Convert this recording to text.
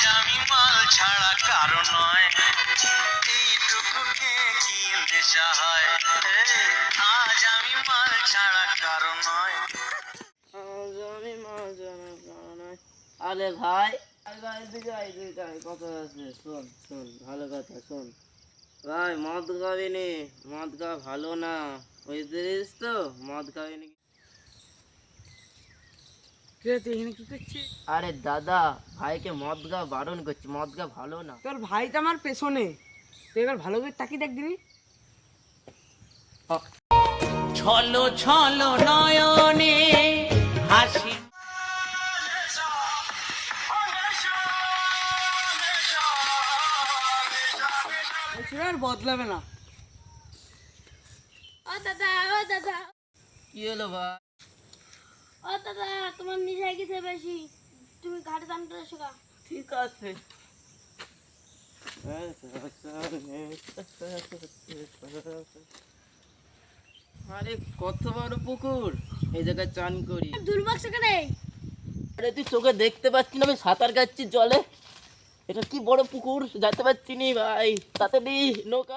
আজ আমি মাল ছাড়া কারো নয়, এইটুকু খেয়ে কি নেশা হয়। আজ আমি মাল ছাড়া কারো নয়, আজ আমি মাল ছাড়া কারো নয়। আরে ভাই কথা আছে, শোন শোন ভালো কথা শোন। ভাই মদ খাবিনি, মদ খাওয়া ভালো না, বুঝতে তো, মদ খাবিনি। তুই এখানে কি করছিস? আরে দাদা, ভাইকে মদ খাওয়া বারণ করছি, মদ খাওয়া ভালো না। তোর ভাই তো আমার পেছনে, তুই এবার ভালো করে তাকিয়ে দেখ দিবি। ছলো ছলো নয়নে হাসি। বলছিল আর বদলাবে না। ও দাদা, ও দাদা, কি হলো ভাই? ও দাদা, তোমার নিচে গেছে বেশি, তুমি ঘাটে চান করে শেখা। ঠিক আছে। আরে কত বড় পুকুর, এই জায়গায় চান করি। দুর্ভাগ সেখানে আরে তুই চোখে দেখতে পাচ্ছি না, আমি সাঁতার কাটছি জলে। এটা কি বড় পুকুর, যেতে পারছি নি ভাই, তাড়াতাড়ি নৌকা।